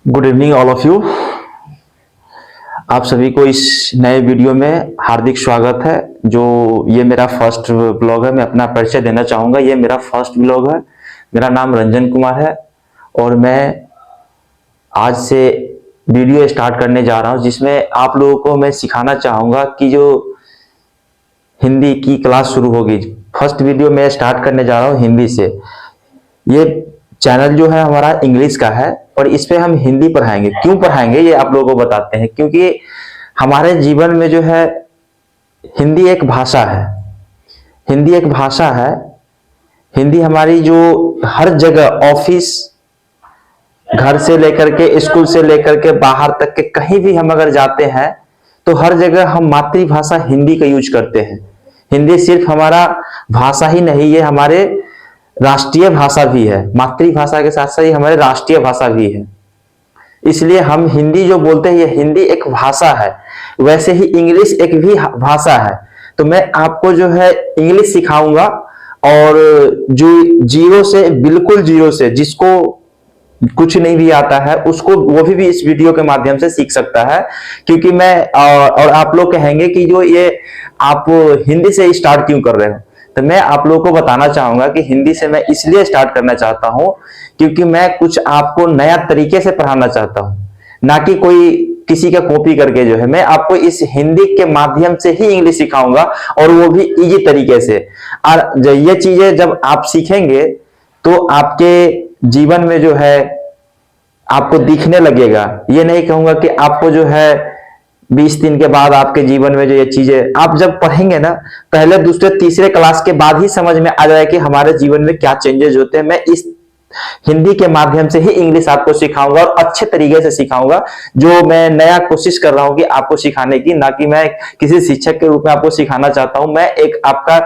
Good evening all of you. आप सभी को इस नए वीडियो में हार्दिक स्वागत है। जो ये मेरा फर्स्ट ब्लॉग है, मैं अपना परिचय देना चाहूँगा। ये मेरा फर्स्ट ब्लॉग है। मेरा नाम रंजन कुमार है और मैं आज से वीडियो स्टार्ट करने जा रहा हूँ, जिसमें आप लोगों को मैं सिखाना चाहूँगा कि जो हिंदी की क्लास शुरू होगी। फर्स्ट वीडियो मैं स्टार्ट करने जा रहा हूँ हिंदी से। ये चैनल जो है हमारा इंग्लिश का है और इस पे हम हिंदी पढ़ाएंगे। क्यों पढ़ाएंगे ये आप लोगों को बताते हैं। क्योंकि हमारे जीवन में जो है हिंदी एक भाषा है। हिंदी एक भाषा है। हिंदी हमारी जो हर जगह, ऑफिस, घर से लेकर के, स्कूल से लेकर के बाहर तक के कहीं भी हम अगर जाते हैं तो हर जगह हम मातृभाषा हिंदी का यूज करते हैं। हिंदी सिर्फ हमारा भाषा ही नहीं, ये हमारे राष्ट्रीय भाषा भी है। मातृभाषा के साथ साथ ये हमारे राष्ट्रीय भाषा भी है। इसलिए हम हिंदी जो बोलते हैं, ये हिंदी एक भाषा है। वैसे ही इंग्लिश एक भी भाषा है। तो मैं आपको जो है इंग्लिश सिखाऊंगा और जो जीरो से, बिल्कुल जीरो से, जिसको कुछ नहीं भी आता है उसको वो भी इस वीडियो के माध्यम से सीख सकता है। क्योंकि मैं और आप लोग कहेंगे कि जो ये आप हिंदी से स्टार्ट क्यों कर रहे हो, तो मैं आप लोगों को बताना चाहूंगा कि हिंदी से मैं इसलिए स्टार्ट करना चाहता हूं क्योंकि मैं कुछ आपको नया तरीके से पढ़ाना चाहता हूं, ना कि कोई किसी का कॉपी करके। जो है मैं आपको इस हिंदी के माध्यम से ही इंग्लिश सिखाऊंगा और वो भी इजी तरीके से। और ये चीजें जब आप सीखेंगे तो आपके जीवन में जो है आपको दिखने लगेगा। ये नहीं कहूंगा कि आपको जो है 20 दिन के बाद आपके जीवन में जो ये चीजें आप जब पढ़ेंगे ना, पहले दूसरे तीसरे क्लास के बाद ही समझ में आ जाए कि हमारे जीवन में क्या चेंजेस होते हैं। मैं इस हिंदी के माध्यम से ही इंग्लिश आपको सिखाऊंगा और अच्छे तरीके से सिखाऊंगा। जो मैं नया कोशिश कर रहा हूं कि आपको सिखाने की, ना कि मैं किसी शिक्षक के रूप में आपको सिखाना चाहता हूं। मैं एक आपका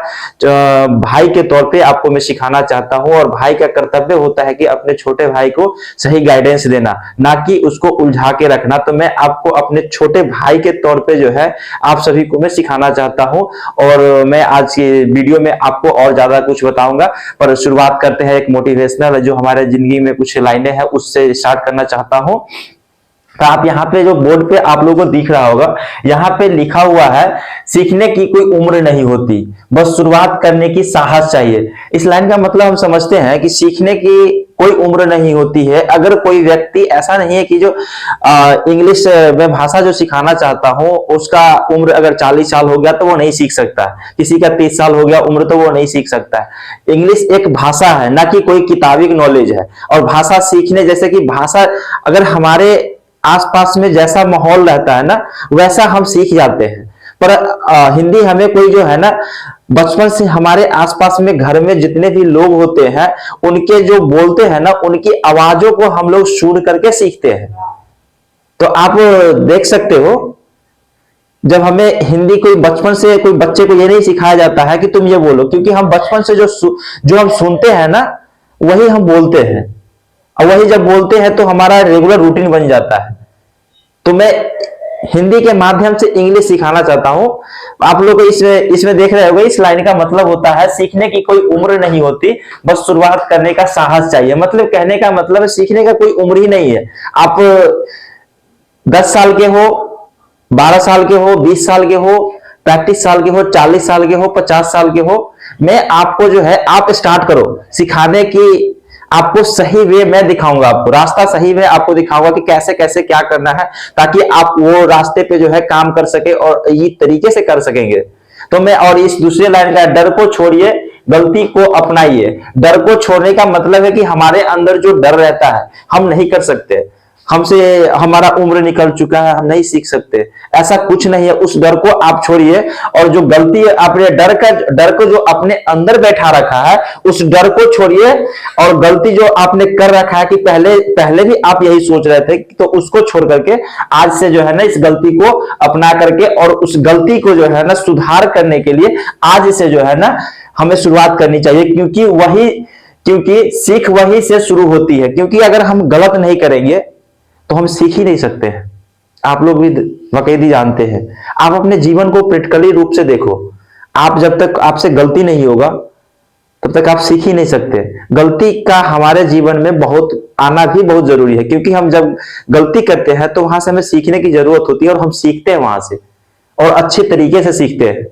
भाई के तौर पे आपको मैं सिखाना चाहता हूं और भाई का कर्तव्य होता है कि अपने छोटे भाई को सही गाइडेंस देना, ना कि उसको उलझा के रखना। तो मैं आपको अपने छोटे भाई के तौर पे जो है आप सभी को मैं सिखाना चाहता हूं और मैं आज की वीडियो में आपको और ज्यादा कुछ बताऊंगा। पर शुरुआत करते हैं एक मोटिवेशनल, जो हमारे जिंदगी में कुछ लाइनें हैं उससे स्टार्ट करना चाहता हूं। तो आप यहाँ पे जो बोर्ड पे आप लोगों को दिख रहा होगा, यहाँ पे लिखा हुआ है, सीखने की कोई उम्र नहीं होती, बस शुरुआत करने की साहस चाहिए। इस लाइन का मतलब हम समझते हैं कि सीखने की कोई उम्र नहीं होती है। अगर कोई व्यक्ति, ऐसा नहीं है कि जो इंग्लिश में भाषा जो सिखाना चाहता हूं उसका उम्र अगर 40 साल हो गया तो वो नहीं सीख सकता, किसी का 30 साल हो गया उम्र तो वो नहीं सीख सकता है। इंग्लिश एक भाषा है, ना कि कोई किताबी नॉलेज है। और भाषा सीखने, जैसे कि भाषा अगर हमारे आसपास में जैसा माहौल रहता है ना वैसा हम सीख जाते हैं। पर हिंदी हमें कोई जो है ना, बचपन से हमारे आसपास में घर में जितने भी लोग होते हैं उनके जो बोलते हैं ना, उनकी आवाजों को हम लोग सुन करके सीखते हैं। तो आप देख सकते हो, जब हमें हिंदी कोई बचपन से कोई बच्चे को ये नहीं सिखाया जाता है कि तुम ये बोलो, क्योंकि हम बचपन से जो हम सुनते हैं ना वही हम बोलते हैं और वही जब बोलते हैं तो हमारा रेगुलर रूटीन बन जाता है। तो मैं हिंदी के माध्यम से इंग्लिश सिखाना चाहता हूं। आप लोग इसमें देख रहे होंगे, इस लाइन का मतलब होता है सीखने की कोई उम्र नहीं होती, बस शुरुआत करने का साहस चाहिए। मतलब कहने का मतलब है सीखने का कोई उम्र ही नहीं है। आप 10 साल के हो, 12 साल के हो, 20 साल के हो, 35 साल के हो, 40 साल के हो, 50 साल के हो, मैं आपको जो है आप स्टार्ट करो सिखाने की। आपको सही वे मैं दिखाऊंगा, आपको रास्ता सही वे आपको दिखाऊंगा कि कैसे कैसे क्या करना है, ताकि आप वो रास्ते पे जो है काम कर सके और ये तरीके से कर सकेंगे। तो मैं, और इस दूसरे लाइन का, डर को छोड़िए गलती को अपनाइए। डर को छोड़ने का मतलब है कि हमारे अंदर जो डर रहता है हम नहीं कर सकते, हमसे हमारा उम्र निकल चुका है, हम नहीं सीख सकते, ऐसा कुछ नहीं है। उस डर को आप छोड़िए और जो गलती आपने डर को जो अपने अंदर बैठा रखा है उस डर को छोड़िए। और गलती जो आपने कर रखा है कि पहले भी आप यही सोच रहे थे, तो उसको छोड़ करके आज से जो है ना इस गलती को अपना करके और उस गलती को जो है ना सुधार करने के लिए आज से जो है ना हमें शुरुआत करनी चाहिए। क्योंकि सीख वही से शुरू होती है। क्योंकि अगर हम गलत नहीं करेंगे तो हम सीख ही नहीं सकते हैं। आप लोग भी बखूबी जानते हैं। आप अपने जीवन को प्रैक्टिकली रूप से देखो, आप जब तक आपसे गलती नहीं होगा तब तक आप सीख ही नहीं सकते। गलती का हमारे जीवन में बहुत आना भी बहुत जरूरी है, क्योंकि हम जब गलती करते हैं तो वहां से हमें सीखने की जरूरत होती है और हम सीखते हैं वहां से, और अच्छे तरीके से सीखते हैं।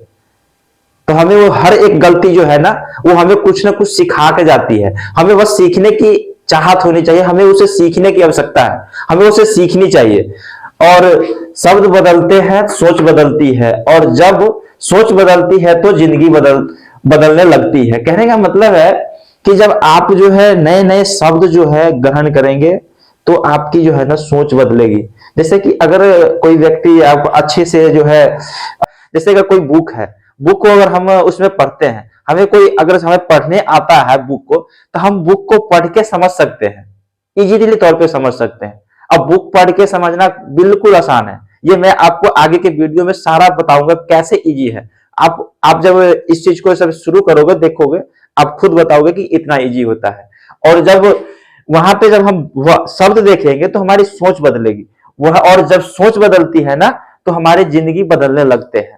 तो हमें वो हर एक गलती जो है ना, वो हमें कुछ ना कुछ सिखा के जाती है। हमें बस सीखने की चाहत होनी चाहिए, हमें उसे सीखने की आवश्यकता है, हमें उसे सीखनी चाहिए। और शब्द बदलते हैं, सोच बदलती है, और जब सोच बदलती है तो जिंदगी बदलने लगती है। कहने का मतलब है कि जब आप जो है नए नए शब्द जो है ग्रहण करेंगे तो आपकी जो है ना सोच बदलेगी। जैसे कि अगर कोई व्यक्ति आप अच्छे से जो है, जैसे अगर कोई बुक है, बुक को अगर हम उसमें पढ़ते हैं, हमें कोई अगर हमें पढ़ने आता है बुक को, तो हम बुक को पढ़ के समझ सकते हैं, इजीली तौर पे समझ सकते हैं। अब बुक पढ़ के समझना बिल्कुल आसान है, ये मैं आपको आगे के वीडियो में सारा बताऊंगा कैसे इजी है। आप जब इस चीज को सब शुरू करोगे, देखोगे, आप खुद बताओगे कि इतना इजी होता है। और जब वहां पे जब हम वह शब्द देखेंगे तो हमारी सोच बदलेगी वह, और जब सोच बदलती है ना तो हमारी जिंदगी बदलने लगते हैं।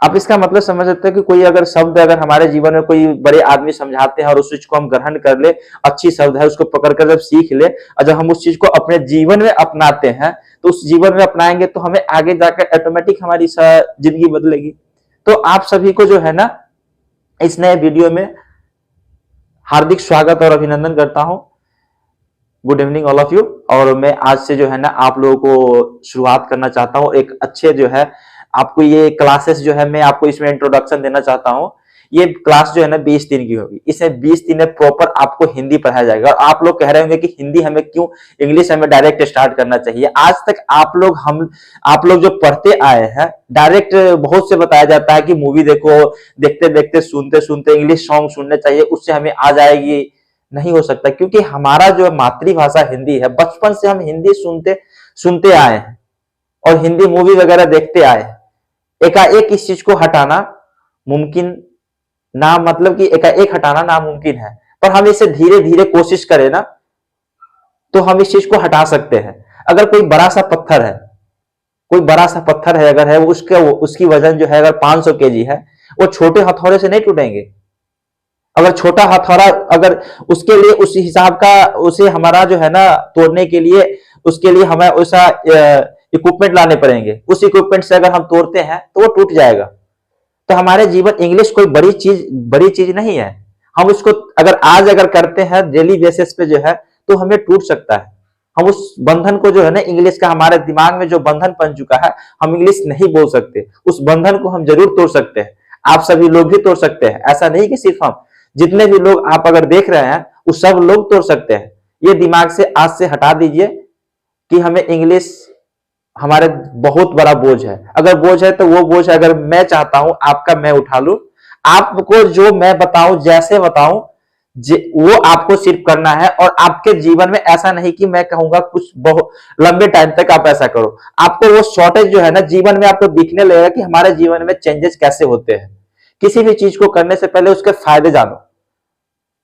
आप इसका मतलब समझ सकते हैं कि कोई अगर शब्द अगर हमारे जीवन में कोई बड़े आदमी समझाते हैं और उस चीज को हम ग्रहण कर ले, अच्छी शब्द है उसको पकड़कर जब सीख ले, और जब हम उस चीज को अपने जीवन में अपनाते हैं, तो उस जीवन में अपनाएंगे तो हमें आगे जाकर ऑटोमेटिक हमारी जिंदगी बदलेगी। तो आप सभी को जो है ना इस नए वीडियो में हार्दिक स्वागत और अभिनंदन करता हूं। Good evening all of you. और मैं आज से जो है ना आप लोगों को शुरुआत करना चाहता हूं एक अच्छे जो है, आपको ये क्लासेस जो है मैं आपको इसमें इंट्रोडक्शन देना चाहता हूं। ये क्लास जो है ना 20 दिन की होगी, इसमें 20 दिन में प्रॉपर आपको हिंदी पढ़ाया जाएगा। और आप लोग कह रहे होंगे कि हिंदी हमें क्यों, इंग्लिश हमें डायरेक्ट स्टार्ट करना चाहिए। आज तक आप लोग जो पढ़ते आए हैं, डायरेक्ट बहुत से बताया जाता है कि मूवी देखो, देखते देखते सुनते सुनते इंग्लिश सॉन्ग सुनने चाहिए, उससे हमें आ जाएगी। नहीं हो सकता, क्योंकि हमारा जो मातृभाषा हिंदी है, बचपन से हम हिंदी सुनते सुनते आए हैं और हिंदी मूवी वगैरह देखते आए हैं। एकाएक इस चीज को हटाना मुमकिन ना, मतलब कि एकाएक हटाना नामुमकिन है, पर हम इसे धीरे धीरे कोशिश करें ना तो हम इस चीज को हटा सकते हैं। अगर कोई बड़ा सा पत्थर है, कोई बड़ा सा पत्थर है, अगर है उसकी वजन जो है अगर 500 केजी है, वो छोटे हथौड़े से नहीं टूटेंगे। अगर छोटा हथौड़ा, अगर उसके लिए उस हिसाब का उसे हमारा जो है ना तोड़ने के लिए, उसके लिए हमें वैसा इक्विपमेंट लाने पड़ेंगे। उस इक्विपमेंट से अगर हम तोड़ते हैं तो वो टूट जाएगा। तो हमारे जीवन, इंग्लिश कोई बड़ी चीज नहीं है। हम उसको अगर आज अगर करते हैं डेली बेसिस पे जो है, तो हमें टूट सकता है। हम उस बंधन को जो है ना, इंग्लिश का हमारे दिमाग में जो बंधन बन चुका है, हम इंग्लिश नहीं बोल सकते, उस बंधन को हम जरूर तोड़ सकते हैं। आप सभी लोग भी तोड़ सकते हैं, ऐसा नहीं कि सिर्फ हम, जितने भी लोग आप अगर देख रहे हैं वो सब लोग तोड़ सकते हैं। ये दिमाग से आज से हटा दीजिए कि हमें इंग्लिश हमारे बहुत बड़ा बोझ है। अगर बोझ है तो वो बोझ अगर मैं चाहता हूं आपका मैं उठा लूं, आपको जो मैं बताऊं, जैसे बताऊं, वो आपको सिर्फ करना है। और आपके जीवन में ऐसा नहीं कि मैं कहूंगा कुछ बहुत लंबे टाइम तक आप ऐसा करो, आपको वो शॉर्टेज जो है ना जीवन में आपको दिखने लगेगा कि हमारे जीवन में चेंजेस कैसे होते हैं। किसी भी चीज को करने से पहले उसके फायदे जानो।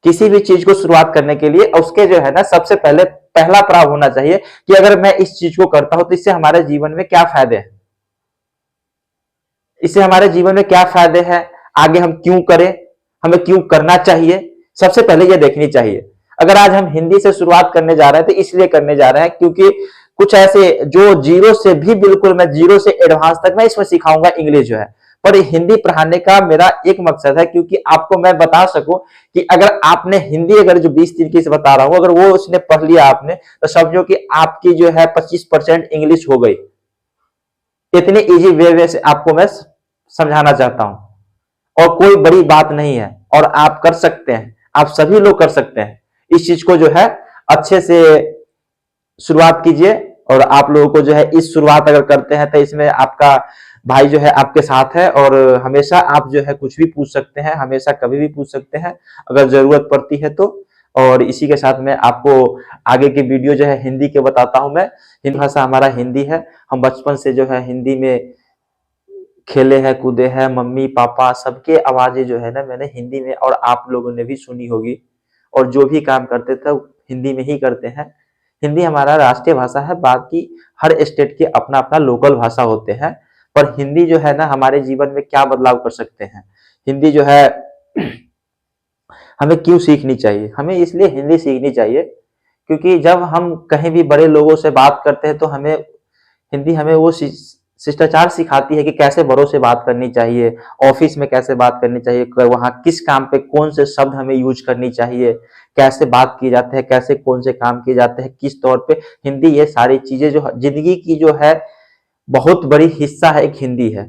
किसी भी चीज को शुरुआत करने के लिए उसके जो है ना सबसे पहले पहला प्रभाव होना चाहिए कि अगर मैं इस चीज को करता हूं तो इससे हमारे जीवन में क्या फायदे हैं, इससे हमारे जीवन में क्या फायदे हैं, आगे हम क्यों करें, हमें क्यों करना चाहिए, सबसे पहले ये देखनी चाहिए। अगर आज हम हिंदी से शुरुआत करने जा रहे हैं तो इसलिए करने जा रहे हैं क्योंकि कुछ ऐसे जो जीरो से भी, बिल्कुल मैं जीरो से एडवांस तक मैं इसमें सिखाऊंगा इंग्लिश जो है, पर हिंदी पढ़ाने का मेरा एक मकसद है क्योंकि आपको मैं बता सकूं कि अगर आपने हिंदी, अगर जो 20 तरीके से बता रहा हूं, अगर वो उसने पढ़ लिया आपने, तो समझो कि आपकी जो है 25% इंग्लिश हो गई। इतने इजी वे से आपको मैं समझाना चाहता हूं, और कोई बड़ी बात नहीं है, और आप कर सकते हैं, आप सभी लोग कर सकते हैं। इस चीज को जो है अच्छे से शुरुआत कीजिए, और आप लोगों को जो है इस शुरुआत अगर करते हैं तो इसमें आपका भाई जो है आपके साथ है, और हमेशा आप जो है कुछ भी पूछ सकते हैं, हमेशा कभी भी पूछ सकते हैं अगर जरूरत पड़ती है तो। और इसी के साथ में आपको आगे की वीडियो जो है हिंदी के बताता हूं मैं। हिंदी भाषा हमारा हिंदी है, हम बचपन से जो है हिंदी में खेले हैं, कूदे हैं, मम्मी पापा सबके आवाजें जो है ना मैंने हिंदी में, और आप लोगों ने भी सुनी होगी, और जो भी काम करते थे हिंदी में ही करते हैं। हिंदी हमारा राष्ट्रीय भाषा है, बाकी हर स्टेट के अपना अपना लोकल भाषा होते हैं, पर हिंदी जो है ना हमारे जीवन में क्या बदलाव कर सकते हैं। हिंदी जो है हमें क्यों सीखनी चाहिए? हमें इसलिए हिंदी सीखनी चाहिए क्योंकि जब हम कहीं भी बड़े लोगों से बात करते हैं तो हमें हिंदी हमें वो शिष्टाचार सिखाती है कि कैसे बड़ों से बात करनी चाहिए, ऑफिस में कैसे बात करनी चाहिए, वहाँ किस काम पे कौन से शब्द हमें यूज करनी चाहिए, कैसे बात किए जाते हैं, कैसे कौन से काम किए जाते हैं, किस तौर पे हिंदी, ये सारी चीजें जो जिंदगी की जो है बहुत बड़ी हिस्सा है, एक हिंदी है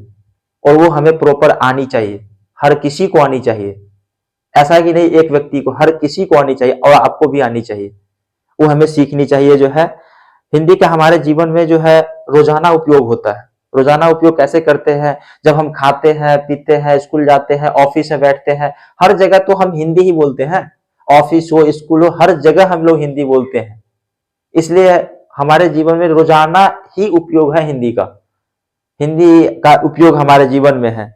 और वो हमें प्रॉपर आनी चाहिए, हर किसी को आनी चाहिए। ऐसा कि नहीं एक व्यक्ति को, हर किसी को आनी चाहिए और आपको भी आनी चाहिए, वो हमें सीखनी चाहिए जो है। हिंदी का हमारे जीवन में जो है रोजाना उपयोग होता है। रोजाना उपयोग कैसे करते हैं? जब हम खाते हैं, पीते हैं, स्कूल जाते हैं, ऑफिस में बैठते हैं, हर जगह तो हम हिंदी ही बोलते हैं। ऑफिस हो, स्कूल हो, हर जगह हम लोग हिंदी बोलते हैं। इसलिए हमारे जीवन में रोजाना ही उपयोग है हिंदी का। हिंदी का उपयोग हमारे जीवन में है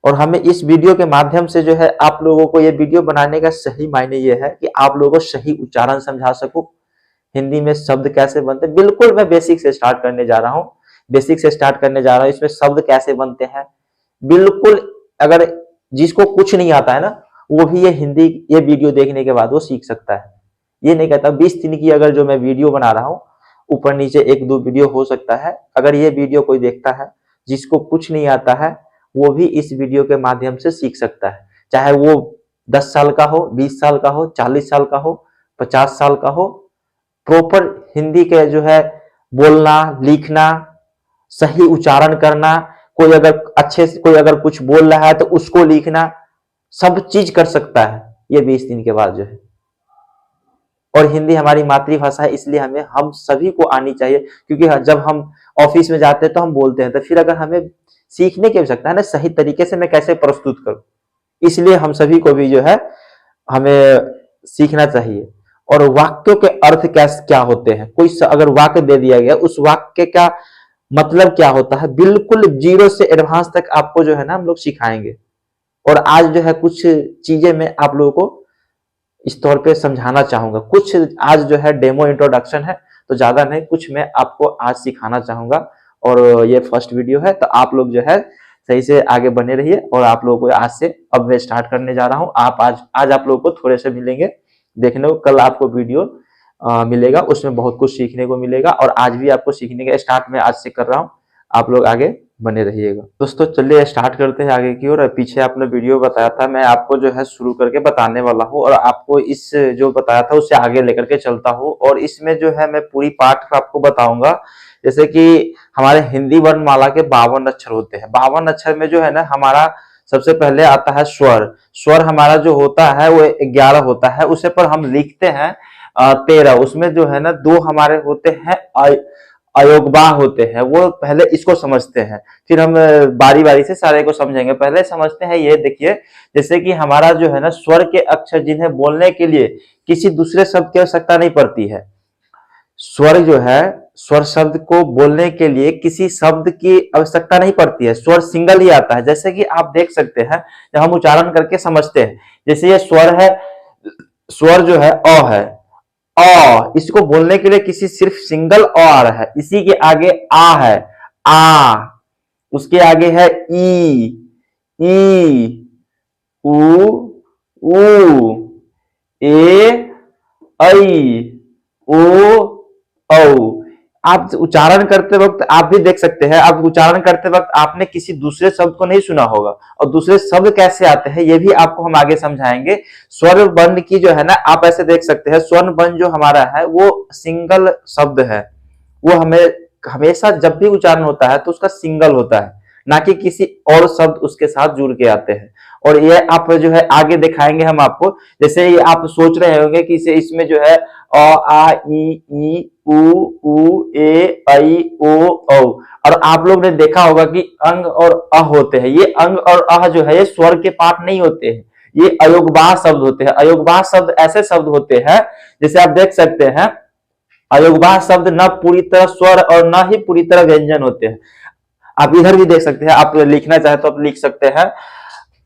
और हमें इस वीडियो के माध्यम से जो है आप लोगों को ये वीडियो बनाने का सही मायने ये है कि आप लोगों को सही उच्चारण समझा सकूं, हिंदी में शब्द कैसे बनते हैं। बिल्कुल मैं बेसिक से स्टार्ट करने जा रहा हूँ, बेसिक से स्टार्ट करने जा रहा हूँ। इसमें शब्द कैसे बनते हैं बिल्कुल, अगर जिसको कुछ नहीं आता है ना, वो भी ये हिंदी ये वीडियो देखने के बाद वो सीख सकता है। ये नहीं कहता 20 दिन की अगर जो मैं वीडियो बना रहा हूँ, ऊपर नीचे 1-2 वीडियो हो सकता है, अगर ये वीडियो कोई देखता है जिसको कुछ नहीं आता है, वो भी इस वीडियो के माध्यम से सीख सकता है। चाहे वो 10 साल का हो, 20 साल का हो, 40 साल का हो, 50 साल का हो, प्रॉपर हिंदी के जो है बोलना, लिखना, सही उच्चारण करना, कोई अगर अच्छे से कोई अगर कुछ बोल रहा है तो उसको लिखना, सब चीज कर सकता है ये 20 दिन के बाद जो है। और हिंदी हमारी मातृभाषा है, इसलिए हमें हम सभी को आनी चाहिए, क्योंकि जब हम ऑफिस में जाते हैं तो हम बोलते हैं, तो फिर अगर हमें सीखने की आवश्यकता है ना सही तरीके से मैं कैसे प्रस्तुत करूं, इसलिए हम सभी को भी जो है हमें सीखना चाहिए। और वाक्यों के अर्थ क्या होते हैं, कोई अगर वाक्य दे दिया गया, उस वाक्य का मतलब क्या होता है, बिल्कुल जीरो से एडवांस तक आपको जो है ना हम लोग सिखाएंगे। और आज जो है कुछ चीजें मैं आप लोगों को इस तौर पे समझाना चाहूंगा। कुछ आज जो है डेमो इंट्रोडक्शन है, तो ज्यादा नहीं, कुछ मैं आपको आज सिखाना चाहूंगा और ये फर्स्ट वीडियो है, तो आप लोग जो है सही से आगे बने रहिए। और आप लोगों को आज से अब मैं स्टार्ट करने जा रहा हूँ। आप आज आप लोगों को थोड़े से मिलेंगे देखने को, कल आपको वीडियो मिलेगा, उसमें बहुत कुछ सीखने को मिलेगा। और आज भी आपको सीखने का स्टार्ट मैं आज से कर रहा हूँ, आप लोग आगे बने रहिएगा। दोस्तों चलिए स्टार्ट करते हैं आगे की ओर। पीछे आपने वीडियो बताया था, मैं आपको जो है शुरू करके बताने वाला हूँ और आपको इस जो बताया था उससे आगे लेकर के चलता हूँ। और इसमें जो है मैं पूरी पाठ आपको बताऊंगा। जैसे कि हमारे हिंदी वर्णमाला के 52 अक्षर होते हैं। 52 अक्षर में जो है ना हमारा सबसे पहले आता है स्वर। स्वर हमारा जो होता है वो 11 होता है, उसे पर हम लिखते हैं 13। उसमें जो है ना 2 हमारे होते हैं अयोगबा होते हैं, वो पहले इसको समझते हैं, फिर हम बारी बारी से सारे को समझेंगे। पहले समझते हैं ये देखिए, जैसे कि हमारा जो है ना स्वर के अक्षर जिन्हें बोलने के लिए किसी दूसरे शब्द की आवश्यकता नहीं पड़ती है। स्वर जो है, स्वर शब्द को बोलने के लिए किसी शब्द की आवश्यकता नहीं पड़ती है, स्वर सिंगल ही आता है। जैसे कि आप देख सकते हैं जब हम उच्चारण करके समझते हैं, जैसे ये स्वर है, स्वर जो है अ है, अ, इसको बोलने के लिए किसी सिर्फ सिंगल अ आ रहा है, इसी के आगे आ है, आ, उसके आगे है ई, उ, ए, ऐ, ओ, औ। आप उच्चारण करते वक्त आप भी देख सकते हैं, आप उच्चारण करते वक्त आपने किसी दूसरे शब्द को नहीं सुना होगा, और दूसरे शब्द कैसे आते हैं ये भी आपको हम आगे समझाएंगे। स्वर वर्ण की जो है ना आप ऐसे देख सकते हैं, स्वर्ण वर्ण जो हमारा है वो सिंगल शब्द है, वो हमें हमेशा जब भी उच्चारण होता है तो उसका सिंगल होता है, ना कि किसी और शब्द उसके साथ जुड़ के आते हैं। और ये आप जो है आगे दिखाएंगे हम आपको। जैसे ये आप सोच रहे होंगे कि इसमें जो है अ, आ, ई, उ, ए, ऐ, ओ, औ। और आप लोग ने देखा होगा कि अंग और अ होते हैं, ये अंग और अ जो है ये स्वर के पाठ नहीं होते हैं, ये अयोगबाह शब्द होते हैं। अयोगबाह शब्द ऐसे शब्द होते हैं, जैसे आप देख सकते हैं, अयोगबाह शब्द न पूरी तरह स्वर और न ही पूरी तरह व्यंजन होते हैं। आप इधर भी देख सकते हैं, आप लिखना चाहे तो आप लिख सकते हैं,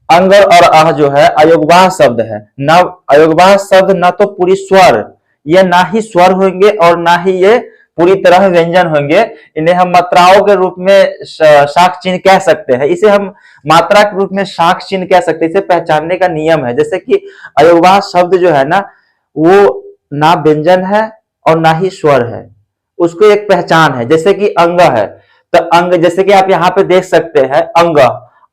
अंग और अह जो है अयोगवाह शब्द है। न अयोगवाह शब्द न तो पूरी स्वर, ये ना ही स्वर होंगे और ना ही ये पूरी तरह व्यंजन होंगे। इन्हें हम मात्राओं के रूप में शाक चिन्ह कह सकते हैं। इसे हम मात्रा के रूप में शाक चिन्ह कह सकते हैं। इसे पहचानने का नियम है, जैसे कि अयोगवाह शब्द जो है ना, वो ना व्यंजन है और ना ही स्वर है, उसको एक पहचान है। जैसे कि अंग है, तो अंग, जैसे कि आप यहाँ पे देख सकते हैं, अंग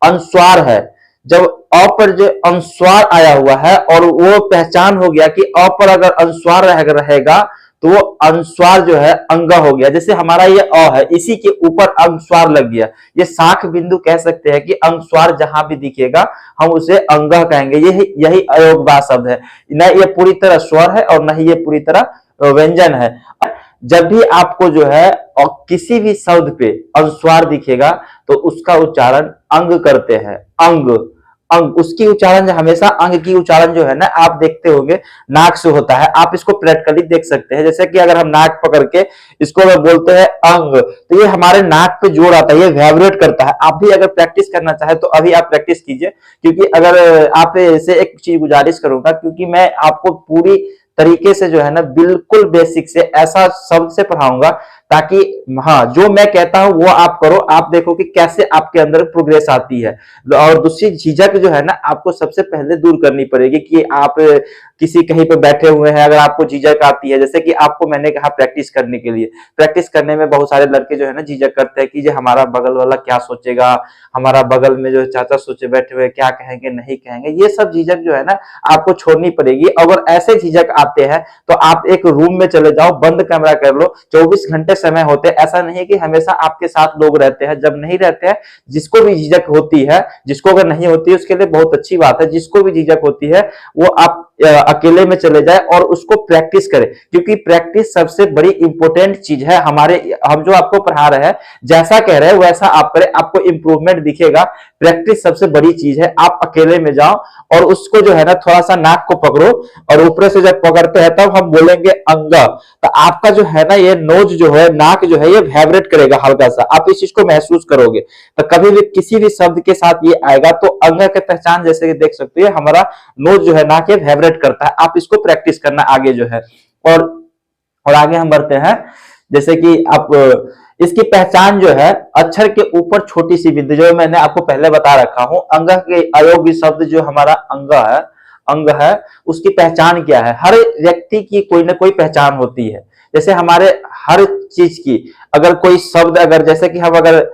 अनुस्वार है। जब अ पर जो अनुस्वार आया हुआ है और वो पहचान हो गया कि अ पर अगर अनुस्वार रहेगा तो वो अनुस्वार जो है अंग हो गया। जैसे हमारा ये अ है, इसी के ऊपर अनुस्वार लग गया, ये शाख बिंदु कह सकते हैं कि अनुस्वार जहां भी दिखेगा हम उसे अंग कहेंगे। यही अयोगवाह शब्द है। न ये पूरी तरह स्वर है और न ही ये पूरी तरह व्यंजन है। जब भी आपको जो है और किसी भी शब्द पे अनुस्वार दिखेगा तो उसका उच्चारण अंग करते हैं। अंग, अंग, उसकी उच्चारण हमेशा अंग की उच्चारण जो है ना, आप देखते होंगे नाक से होता है। आप इसको प्रैक्टिकली देख सकते हैं, जैसे कि अगर हम नाक पकड़ के इसको अगर बोलते हैं अंग, तो ये हमारे नाक पे जोर आता है, ये वाइब्रेट करता है। आप भी अगर प्रैक्टिस करना चाहे तो अभी आप प्रैक्टिस कीजिए, क्योंकि अगर आप से एक चीज गुजारिश करूंगा, क्योंकि मैं आपको पूरी तरीके से जो है ना, बिल्कुल बेसिक से ऐसा शब्द से पढ़ाऊंगा ताकि हाँ, जो मैं कहता हूं वो आप करो, आप देखो कि कैसे आपके अंदर प्रोग्रेस आती है। और दूसरी झिझक जो है ना, आपको सबसे पहले दूर करनी पड़ेगी कि आप किसी कहीं पे बैठे हुए हैं, अगर आपको झिझक आती है, जैसे कि आपको मैंने कहा प्रैक्टिस करने के लिए, प्रैक्टिस करने में बहुत सारे लड़के जो है ना झिझक करते हैं कि जो हमारा बगल वाला क्या सोचेगा, हमारा बगल में जो चाचा सोचे बैठे हुए क्या कहेंगे नहीं कहेंगे। ये सब झिझक जो है ना आपको छोड़नी पड़ेगी। अगर ऐसे झिझक आते हैं तो आप एक रूम में चले जाओ, बंद कमरा कर लो, 24 घंटे समय होते हैं। ऐसा नहीं है कि हमेशा आपके साथ लोग रहते हैं, जब नहीं रहते हैं, जिसको भी झिझक होती है, जिसको अगर नहीं होती है उसके लिए बहुत अच्छी बात है, जिसको भी झिझक होती है वो आप अकेले में चले जाए और उसको प्रैक्टिस करें, क्योंकि प्रैक्टिस सबसे बड़ी इंपॉर्टेंट चीज है। हम जो आपको पढ़ा रहे हैं, जैसा कह रहे हैं वैसा आप करें, आपको इंप्रूवमेंट दिखेगा। प्रैक्टिस सबसे बड़ी चीज है। आप अकेले में जाओ और उसको जो है ना थोड़ा सा नाक को पकड़ो, और ऊपर से जब पकड़ते हैं तब हम बोलेंगे अंग, तो आपका जो है ना ये नोज जो है, नाक जो है, ये वाइब्रेट करेगा हल्का सा, आप इस चीज को महसूस करोगे। तो कभी भी किसी भी शब्द के साथ ये आएगा तो अंग के पहचान, जैसे कि देख सकते हैं हमारा नोज जो है नाक ये वाइब्रेट करता है। आप इसको प्रैक्टिस करना आगे जो है। और आगे हम बढ़ते हैं, जैसे कि आप इसकी पहचान जो है, अक्षर के ऊपर छोटी सी बिंदु, जो मैंने आपको पहले बता रखा हूं, अंग के अयोग्य शब्द जो हमारा अंग है, उसकी पहचान क्या है? हर व्यक्ति की कोई ना कोई पहचान होती है। जैसे हमारे हर चीज की, अगर कोई शब्द, अगर जैसे कि हम अगर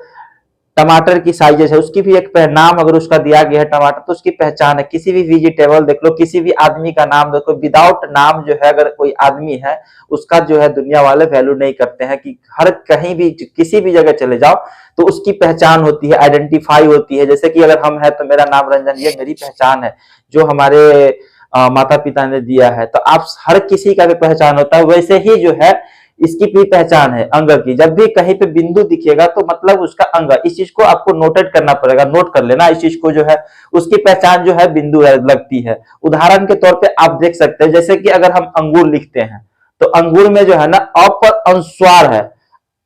टमाटर की साइजेस है, उसकी भी एक नाम अगर उसका दिया गया है टमाटर, तो उसकी पहचान है। किसी भी वेजिटेबल देख लो, किसी भी आदमी का नाम देखो, विदाउट नाम जो है अगर कोई आदमी है, उसका जो है दुनिया वाले वैल्यू नहीं करते हैं। कि हर कहीं भी किसी भी जगह चले जाओ तो उसकी पहचान होती है, आइडेंटिफाई होती है। जैसे कि अगर हम है तो मेरा नाम रंजन, ये मेरी पहचान है जो हमारे माता पिता ने दिया है। तो आप हर किसी का भी पहचान होता है, वैसे ही जो है इसकी भी पहचान है अंग की। जब भी कहीं पे बिंदु दिखेगा तो मतलब उसका अंग, इस चीज को आपको नोटेट करना पड़ेगा, नोट कर लेना इस चीज को, जो है उसकी पहचान जो है बिंदु लगती है। उदाहरण के तौर पे आप देख सकते हैं, जैसे कि अगर हम अंगूर लिखते हैं तो अंगूर में जो है ना अ पर अनुस्वार है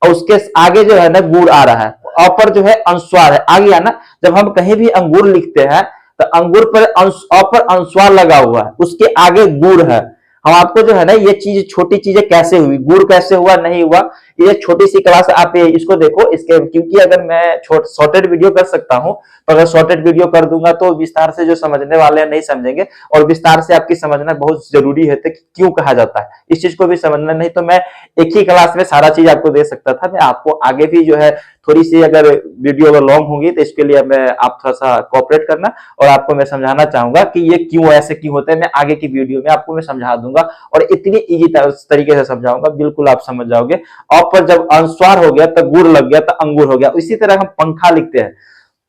और उसके आगे जो है ना गुड़ आ रहा है, अ पर जो है अनुस्वार है, आ गया ना। जब हम कहीं भी अंगूर लिखते हैं तो अंगूर पर अ पर अनुस्वार लगा हुआ है, उसके आगे गुड़ है। हम आपको जो है ना ये चीज, छोटी चीजें कैसे हुई, गुड़ कैसे हुआ नहीं हुआ, ये छोटी सी क्लास आप इसको देखो। इसके क्योंकि अगर मैं शॉर्टेड वीडियो कर सकता हूं, तो अगर शॉर्टेड वीडियो कर दूंगा तो विस्तार से जो समझने वाले हैं नहीं समझेंगे, और विस्तार से आपकी समझना बहुत जरूरी है कि क्यों कहा जाता है, इस चीज को भी समझना। नहीं तो मैं एक ही क्लास में सारा चीज आपको दे सकता था। मैं आपको आगे भी जो है थोड़ी सी, अगर वीडियो अगर लॉन्ग होगी तो इसके लिए मैं आप थोड़ा सा कोऑपरेट करना, और आपको मैं समझाना चाहूंगा कि ये क्यों ऐसे क्यों होते हैं। मैं आगे की वीडियो में आपको मैं समझा दूंगा और इतनी इजी तरीके से समझाऊंगा, बिल्कुल आप समझ जाओगे। और पर जब अनुस्वार हो गया तो गुड़ लग गया तो अंगूर हो गया। इसी तरह हम पंखा लिखते हैं,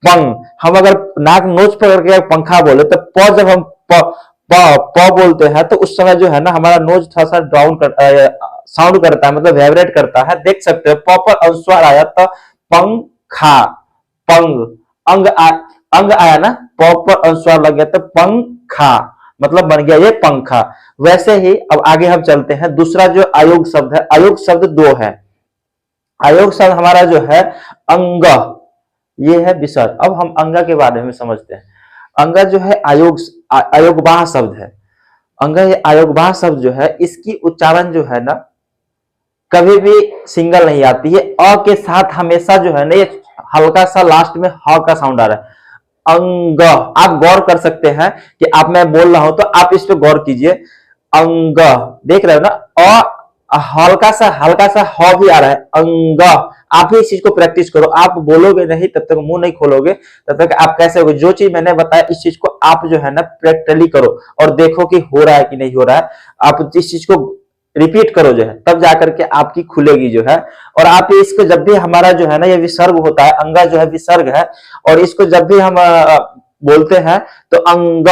पंग, हम अगर नाक नोच पकड़ के पंखा बोले तो प, जब हम प बोलते हैं तो उस समय जो है ना हमारा नोज थोड़ा सा डाउन साउंड करता है, मतलब वाइब्रेट करता है। देख सकते हैं प पर अनुस्वार आया तो पंखा, पंग, अंग आया ना, प पर अनुस्वार लग गया तो पंखा, मतलब बन गया ये पंखा। वैसे ही अब आगे हम चलते हैं। दूसरा जो अयोग शब्द है, अयोग शब्द दो है। अयोग शब्द हमारा जो है अंग, ये है विसर्ग। अब हम अंग के बारे में समझते हैं। अंग जो है अयोगवाह शब्द है। अंग ये अयोगवाह शब्द जो है, इसकी उच्चारण जो है ना, कभी भी सिंगल नहीं आती है। अ के साथ हमेशा जो है ना ये हल्का सा लास्ट में ह का साउंड आ रहा है। अंग, आप गौर कर सकते हैं कि आप मैं बोल रहा हूं तो आप इस पे गौर कीजिए। अंग, देख रहे हो ना, हल्का सा ह भी आ रहा है। अंग, आप भी इस चीज को प्रैक्टिस करो। आप बोलोगे नहीं तब तक, मुंह नहीं खोलोगे तब तक आप कैसे होगे। जो चीज मैंने बताया इस चीज को आप जो है ना प्रैक्टिकली करो और देखो कि हो रहा है कि नहीं हो रहा है। आप इस चीज को रिपीट करो जो है, तब जाकर के आपकी खुलेगी जो है। और आप इसको जब भी हमारा जो है ना ये विसर्ग होता है, अंगा जो है विसर्ग है, और इसको जब भी हम बोलते हैं तो अंग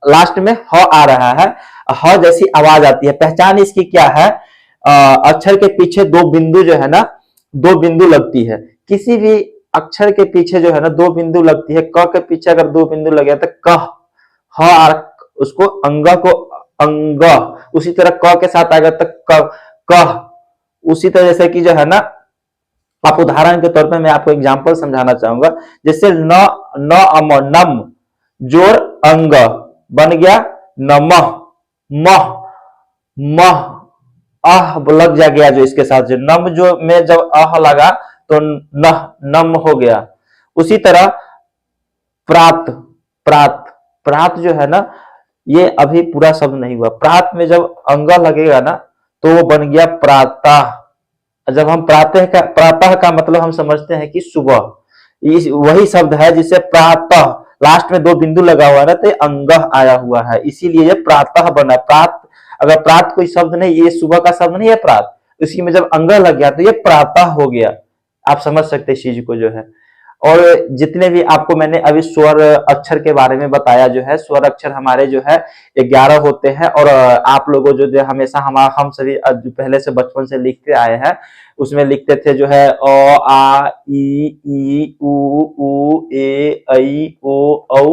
लास्ट में ह आ रहा है, ह जैसी आवाज आती है। पहचान इसकी क्या है? अक्षर के पीछे दो बिंदु जो है ना, दो बिंदु लगती है। किसी भी अक्षर के पीछे जो है ना दो बिंदु लगती है। क के पीछे अगर दो बिंदु लगे तो कह, उसको अंगा को अंग, उसी तरह क के साथ आएगा तो कह। उसी तरह से कि जो है ना, आप उदाहरण के तौर पे मैं आपको एग्जांपल समझाना चाहूंगा। जैसे न, न अम, नम जोर अंग बन गया नमः, मह, मह, आह लग जा गया जो इसके साथ, जो नम जो में जब आह लगा तो नह, नम हो गया। उसी तरह प्रात, प्रात, प्रात जो है ना ये अभी पूरा शब्द नहीं हुआ। प्रात में जब अंग लगेगा ना तो वो बन गया प्रातः। जब हम प्रातः का मतलब हम समझते हैं कि सुबह, वही शब्द है जिसे प्रातः लास्ट में दो बिंदु लगा हुआ है ना, तो अंग आया हुआ है, इसीलिए ये प्रातः बना। प्रात, अगर प्रात कोई शब्द नहीं, ये सुबह का शब्द नहीं है प्रात, इसी में जब अंग लग गया तो ये प्रातः हो गया। आप समझ सकते हैं इस चीज को जो है। और जितने भी आपको मैंने अभी स्वर अक्षर के बारे में बताया जो है, स्वर अक्षर हमारे जो है 11 होते हैं। और आप लोगों जो हमेशा हम सभी पहले से बचपन से लिखते आए हैं, उसमें लिखते थे जो है अ आ ई उ ए ऐ ओ औ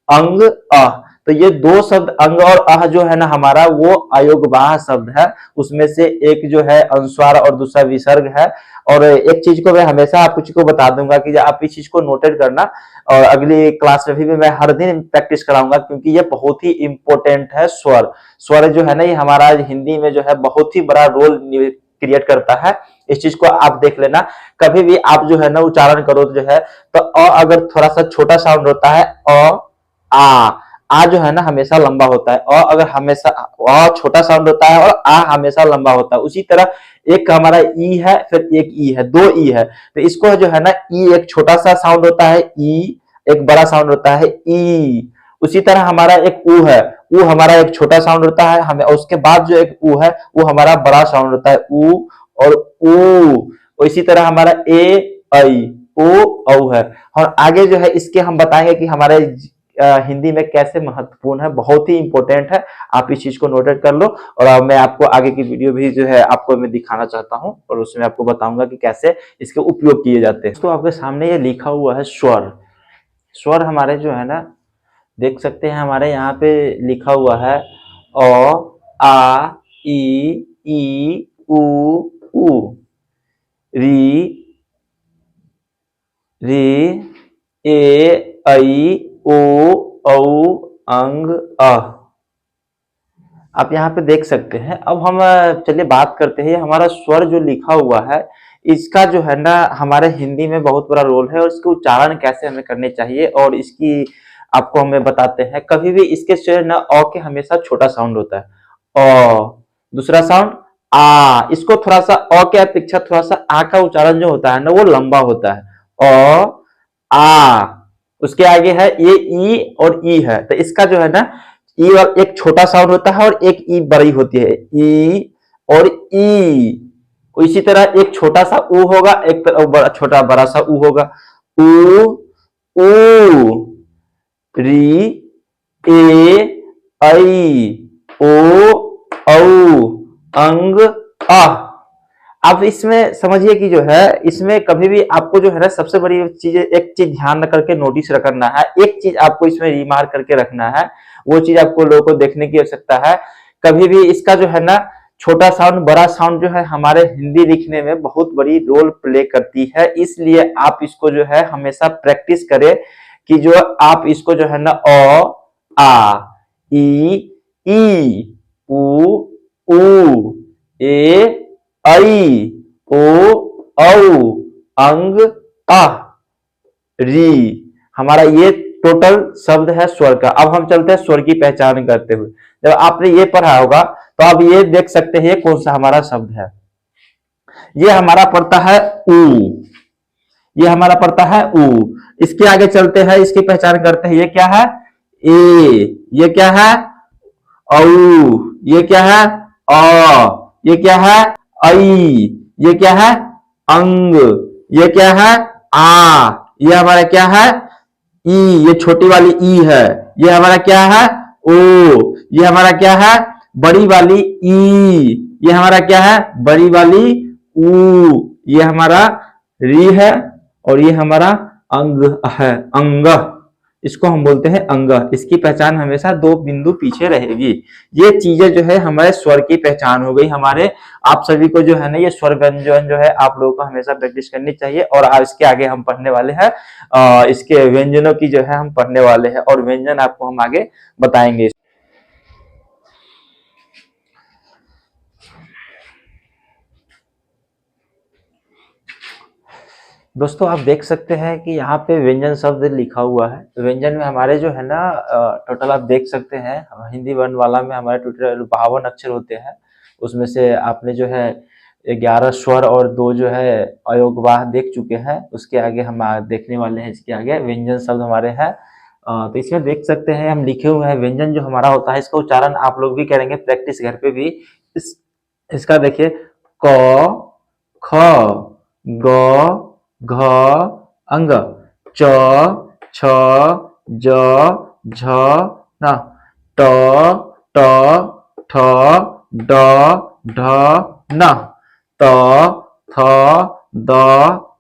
अंग अ। तो ये दो शब्द अंग और अह जो है ना हमारा, वो अयोगवाह शब्द है। उसमें से एक जो है अनुस्वार और दूसरा विसर्ग है। और एक चीज को मैं हमेशा आप कुछ को बता दूंगा कि आप इस चीज को नोटेड करना, और अगली क्लास में भी मैं हर दिन प्रैक्टिस कराऊंगा, क्योंकि ये बहुत ही इंपॉर्टेंट है। स्वर, स्वर जो है ना ये हमारा हिंदी में जो है बहुत ही बड़ा रोल क्रिएट करता है। इस चीज को आप देख लेना। कभी भी आप जो है ना उच्चारण करो तो जो है, तो अगर थोड़ा सा छोटा साउंड होता है आ जो है ना हमेशा लंबा होता है। अगर हमेशा छोटा साउंड होता है और आ हमेशा लंबा होता है। उसी तरह एक हमारा ई है, फिर एक ई है, दो ई है, तो इसको जो है ना ई एक छोटा सा साउंड होता है ई, एक बड़ा साउंड होता है ई। उसी तरह हमारा एक ऊ है, ऊ हमारा एक छोटा साउंड होता है हमें, और उसके बाद जो एक ऊ है वो हमारा बड़ा साउंड होता है ऊ और ऊ। इसी तरह हमारा ए ऐ ओ औ है। और आगे जो है इसके हम बताएंगे कि हमारे हिंदी में कैसे महत्वपूर्ण है, बहुत ही इंपॉर्टेंट है। आप इस चीज को नोटेड कर लो। और अब मैं आपको आगे की वीडियो भी जो है आपको मैं दिखाना चाहता हूं, और उसमें आपको बताऊंगा कि कैसे इसके उपयोग किए जाते हैं। तो आपके सामने ये लिखा हुआ है स्वर। स्वर हमारे जो है ना देख सकते हैं, हमारे यहाँ पे लिखा हुआ है अ आ ई उ री री ए ऐ ओ औ अंग अ। आप यहाँ पे देख सकते हैं। अब हम चलिए बात करते हैं, हमारा स्वर जो लिखा हुआ है इसका जो है ना हमारे हिंदी में बहुत बड़ा रोल है, और इसके उच्चारण कैसे हमें करने चाहिए और इसकी आपको हमें बताते हैं। कभी भी इसके जो है ना अ के हमेशा छोटा साउंड होता है अ, दूसरा साउंड आ, इसको थोड़ा सा अ के अपेक्षा थोड़ा सा आ का उच्चारण जो होता है ना वो लंबा होता है अ आ। उसके आगे है ये ई और ई है, तो इसका जो है ना ई और एक छोटा साउंड होता है और एक ई बड़ी होती है ई और ई। इसी तरह एक छोटा सा ऊ होगा, एक बड़ा छोटा बड़ा सा ऊ होगा ऊ ऊ री ए ऐ ओ औ अंग अ। आप इसमें समझिए कि जो है इसमें कभी भी आपको जो है ना सबसे बड़ी चीज, एक चीज ध्यान करके नोटिस रखना है, एक चीज आपको इसमें रिमार्क करके रखना है, वो चीज आपको लोगों को देखने की आवश्यकता है। कभी भी इसका जो है ना छोटा साउंड बड़ा साउंड जो है हमारे हिंदी लिखने में बहुत बड़ी रोल प्ले करती है। इसलिए आप इसको जो है हमेशा प्रैक्टिस करें कि जो आप इसको जो है ना अ आ ई उ ऊ ए ऐ, ओ, औ, अंग, अ, री। हमारा ये टोटल शब्द है स्वर का। अब हम चलते हैं स्वर की पहचान करते हुए। जब आपने ये पढ़ा होगा तो आप ये देख सकते हैं ये कौन सा हमारा शब्द है। ये हमारा पड़ता है ऊ। ये हमारा पड़ता है ऊ। इसके आगे चलते हैं, इसकी पहचान करते हैं। ये क्या है? ए। ये क्या है? औ। ये क्या है? अ। ये क्या है? ऐ। ये क्या है? अंग। ये क्या है? आ। ये हमारा क्या है? ई। ये छोटी वाली ई है। ये हमारा क्या है? ओ। ये हमारा क्या है? बड़ी वाली ई। ये हमारा क्या है? बड़ी वाली ऊ। ये हमारा री है और ये हमारा अंग है, अंग। इसको हम बोलते हैं अंग। इसकी पहचान हमेशा दो बिंदु पीछे रहेगी। ये चीजें जो है हमारे स्वर की पहचान हो गई हमारे। आप सभी को जो है ना ये स्वर व्यंजन जो है आप लोगों को हमेशा प्रैक्टिस करनी चाहिए। और आज इसके आगे हम पढ़ने वाले हैं, इसके व्यंजनों की जो है हम पढ़ने वाले हैं और व्यंजन आपको हम आगे बताएंगे। दोस्तों आप देख सकते हैं कि यहाँ पे व्यंजन शब्द लिखा हुआ है। व्यंजन में हमारे जो है ना टोटल आप देख सकते हैं हिंदी वर्णमाला में हमारे टोटल 52 अक्षर होते हैं। उसमें से आपने जो है 11 स्वर और 2 जो है अयोगवाह देख चुके हैं। उसके आगे हम देखने वाले हैं, इसके आगे व्यंजन शब्द हमारे हैं। तो इसमें देख सकते हैं हम लिखे हुए हैं व्यंजन जो हमारा होता है इसका उच्चारण आप लोग भी करेंगे प्रैक्टिस घर पे भी। इसका देखिए क, ख, ग, घ, अंग, च, छ, ज, झ, न, ट, ट, ठ, ड, ढ, न, त, थ, द,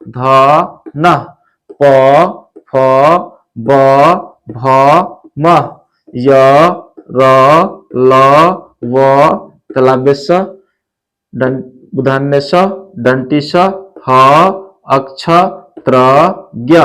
ध, न, प, फ, ब, भ, म, य, र, ल, व, तलाभ्य स, मूर्धन्य ष, दंती स, ह, अक्ष, त्र, ज्ञ।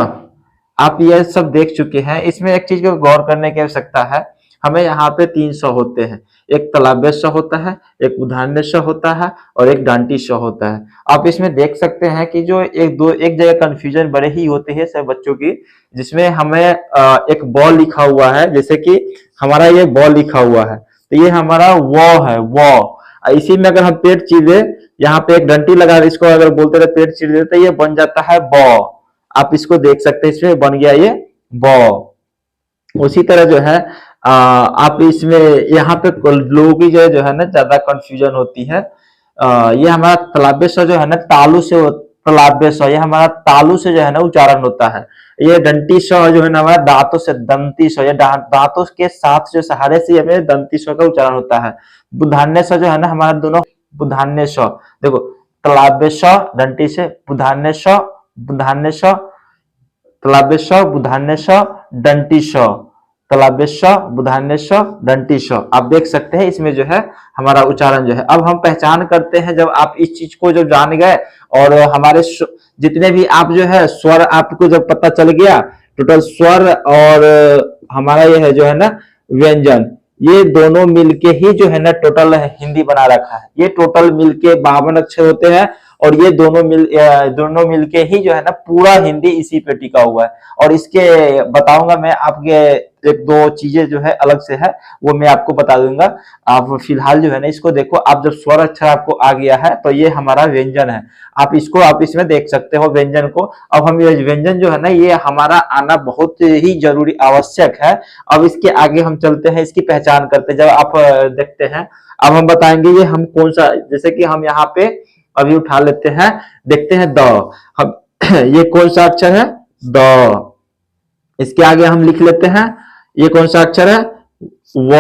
आप ये सब देख चुके हैं। इसमें एक चीज को गौर करने की आवश्यकता है। हमें यहाँ पे 3 स होते हैं। एक तलाभ्य स होता है, एक मूर्धन्य स होता है और एक दंती स होता है। आप इसमें देख सकते हैं कि जो एक जगह कंफ्यूजन बड़े ही होते हैं सब बच्चों की, जिसमें हमें एक ब लिखा हुआ है। जैसे कि हमारा ये ब लिखा हुआ है तो ये हमारा व है, व। इसी में अगर हम पेट चीर दे, यहाँ पे एक घंटी लगा इसको अगर बोलते रहे पेट चीर दे तो ये बन जाता है ब। आप इसको देख सकते हैं, इसमें बन गया ये ब। उसी तरह जो है आप इसमें यहाँ पे लोगों की जो है ना ज्यादा कंफ्यूजन होती है। ये हमारा तलाभ्य स जो है ना तालु से, तलाभ्य स ये हमारा तालु से जो है ना उच्चारण होता है। ये दंती स जो है ना हमारा दांतों से, दंती स ये दांतों के साथ जो सहारे से हमें दंती स का उच्चारण होता है। बुधान्य स जो है ना हमारा दोनों बुधान्य स, देखो तलाभ्य स दंती से, बुधान्य स, बुधान्य स, तलाभ्य स, बुधान्य स, दंती स, तलाभ्य स, बुधान्य स, दंती स। आप देख सकते हैं इसमें जो है हमारा उच्चारण जो है। अब हम पहचान करते हैं, जब आप इस चीज को जब जान गए और हमारे जितने भी आप जो है स्वर आपको जब पता चल गया, टोटल स्वर और हमारा ये है जो है ना व्यंजन, ये दोनों मिलके ही जो है ना टोटल हिंदी बना रखा है। ये टोटल मिलके 52 अक्षर होते हैं और ये दोनों मिलके ही जो है ना पूरा हिंदी इसी पे टिका हुआ है। और इसके बताऊंगा मैं आपके, एक दो चीजें जो है अलग से है वो मैं आपको बता दूंगा। आप फिलहाल जो है ना इसको देखो, आप जब स्वर अक्षर आपको आ गया है तो ये हमारा व्यंजन है। आप इसमें देख सकते हो व्यंजन को। अब हम ये व्यंजन जो है ना ये हमारा आना बहुत ही जरूरी आवश्यक है। अब इसके आगे हम चलते हैं, इसकी पहचान करते हैं। जब आप देखते हैं, अब हम बताएंगे ये हम कौन सा, जैसे कि हम यहाँ पे अभी उठा लेते हैं, देखते हैं द, हम ये कौन सा अक्षर है? द। इसके आगे हम लिख लेते हैं, ये कौन सा अक्षर है? व।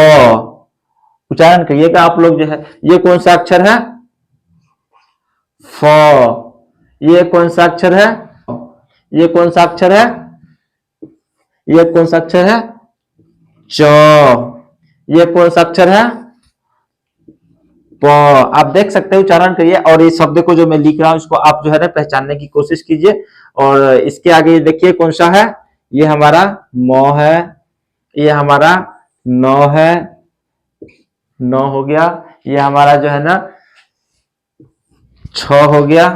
उच्चारण करिएगा आप लोग जो है। ये कौन सा अक्षर है? फ। ये कौन सा अक्षर है? ये कौन सा अक्षर है? ये कौन सा अक्षर है? च। ये कौन सा अक्षर है? प। आप देख सकते हैं, उच्चारण करिए और इस शब्द को जो मैं लिख रहा हूं इसको आप जो है ना पहचानने की कोशिश कीजिए। और इसके आगे देखिए कौन सा है? ये हमारा म है, ये हमारा न है, न हो गया। ये हमारा जो है ना छ हो गया,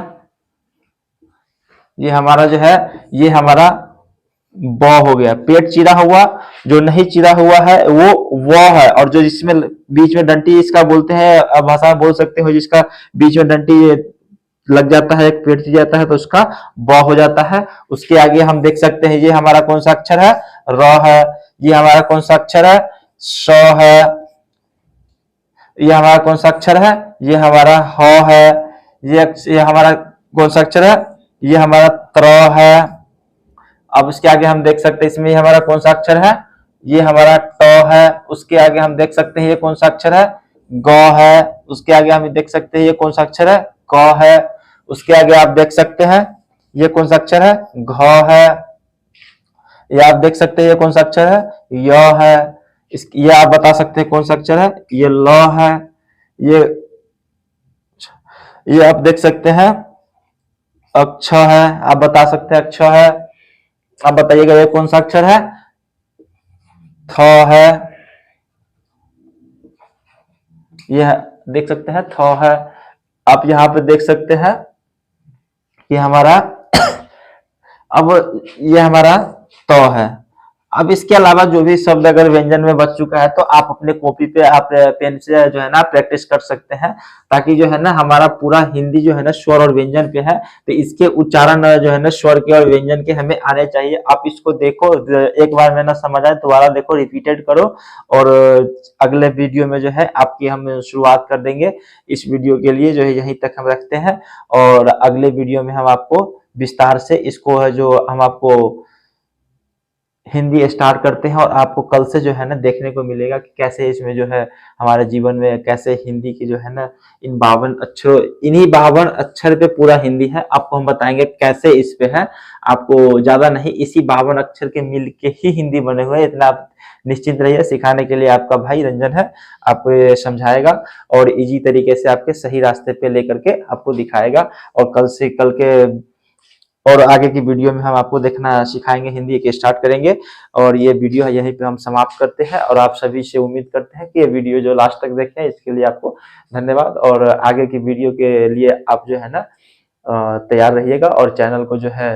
ये हमारा जो है ये हमारा ब हो गया। पेट चिरा हुआ, जो नहीं चिरा हुआ है वो व है, और जो जिसमें बीच में डंटी इसका बोलते हैं, अब भाषा में बोल सकते हो, जिसका बीच में डंटी लग जाता है, एक पेट चिर जाता है तो उसका ब हो जाता है। उसके आगे हम देख सकते हैं ये हमारा कौन सा अक्षर है, र है। ये हमारा कौन सा अक्षर है, स है। ये हमारा कौन सा अक्षर है, ये हमारा ह है। ये हमारा कौन सा अक्षर है, ये हमारा त्र है। अब उसके आगे हम देख सकते हैं इसमें ये हमारा कौन सा अक्षर है, ये हमारा ट है। उसके आगे हम देख सकते हैं ये कौन सा अक्षर है, ग है। उसके आगे हम देख सकते हैं ये कौन सा अक्षर है, क है। उसके आगे आप देख सकते हैं ये कौन सा अक्षर है, घ है। ये आप देख सकते हैं ये कौन सा अक्षर है, य है। ये आप बता सकते हैं कौन सा अक्षर है, ये ल है। ये ये आप देख सकते हैं अक्ष है, आप बता सकते हैं अक्ष है। आप बताइएगा ये कौन सा अक्षर है, थ है। यह देख सकते हैं थ है। आप यहाँ पे देख सकते हैं कि हमारा अब ये हमारा त है। अब इसके अलावा जो भी शब्द अगर व्यंजन में बच चुका है तो आप अपने कॉपी पे आप पेन से जो है ना प्रैक्टिस कर सकते हैं, ताकि जो है ना हमारा पूरा हिंदी जो है ना स्वर और व्यंजन पे है, तो इसके उच्चारण जो है ना स्वर के और व्यंजन के हमें आने चाहिए। आप इसको देखो, एक बार में ना समझ आए दोबारा देखो, रिपीटेड करो, और अगले वीडियो में जो है आपकी हम शुरुआत कर देंगे। इस वीडियो के लिए जो है यहीं तक हम रखते हैं, और अगले वीडियो में हम आपको विस्तार से इसको है जो हम आपको हिंदी स्टार्ट करते हैं, और आपको कल से जो है ना देखने को मिलेगा कि कैसे इसमें जो है हमारे जीवन में कैसे हिंदी की जो है ना इन 52 अक्षरों, इन्हीं 52 अक्षर पे पूरा हिंदी है। आपको हम बताएंगे कैसे इस पे है, आपको ज्यादा नहीं, इसी 52 अक्षर के मिल के ही हिंदी बने हुए हैं। इतना आप निश्चिंत रहिए, सिखाने के लिए आपका भाई रंजन है, आपको ये समझाएगा और इजी तरीके से आपके सही रास्ते पे लेकर के आपको दिखाएगा। और कल से कल के और आगे की वीडियो में हम आपको देखना सिखाएंगे, हिंदी एक स्टार्ट करेंगे। और ये वीडियो है यहीं पे हम समाप्त करते हैं, और आप सभी से उम्मीद करते हैं कि ये वीडियो जो लास्ट तक देखे हैं इसके लिए आपको धन्यवाद। और आगे की वीडियो के लिए आप जो है ना तैयार रहिएगा, और चैनल को जो है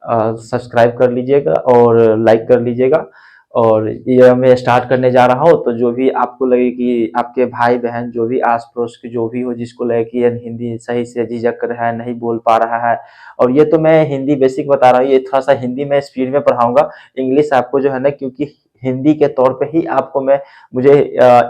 सब्सक्राइब कर लीजिएगा और लाइक कर लीजिएगा। और ये मैं स्टार्ट करने जा रहा हूँ, तो जो भी आपको लगे कि आपके भाई बहन जो भी आस पड़ोस के जो भी हो, जिसको लगे कि ये हिंदी सही से झिझक रहा है, नहीं बोल पा रहा है, और ये तो मैं हिंदी बेसिक बता रहा हूँ, ये थोड़ा सा हिंदी में स्पीड में पढ़ाऊंगा। इंग्लिश आपको जो है ना, क्योंकि हिंदी के तौर पे ही आपको मुझे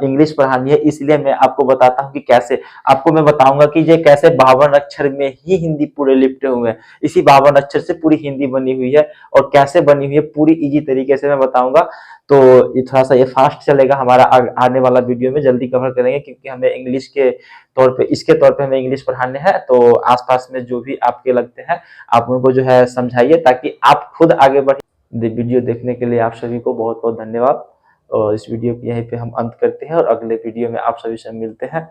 इंग्लिश पढ़ानी है, इसलिए मैं आपको बताता हूँ कि कैसे। आपको मैं बताऊंगा कि ये कैसे 52 अक्षर में ही हिंदी पूरे लिपटे हुए हैं, इसी 52 अक्षर से पूरी हिंदी बनी हुई है, और कैसे बनी हुई है पूरी इजी तरीके से मैं बताऊंगा। तो ये थोड़ा सा ये फास्ट चलेगा, हमारा आने वाला वीडियो में जल्दी कवर करेंगे, क्योंकि हमें इंग्लिश के तौर पे, इसके तौर पे हमें इंग्लिश पढ़ाने हैं। तो आसपास में जो भी आपके लगते हैं आप उनको जो है समझाइए, ताकि आप खुद आगे बढ़े। वीडियो देखने के लिए आप सभी को बहुत बहुत धन्यवाद, और इस वीडियो को यहीं पे हम अंत करते हैं, और अगले वीडियो में आप सभी से मिलते हैं।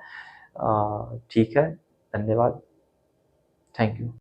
ठीक है, धन्यवाद, थैंक यू।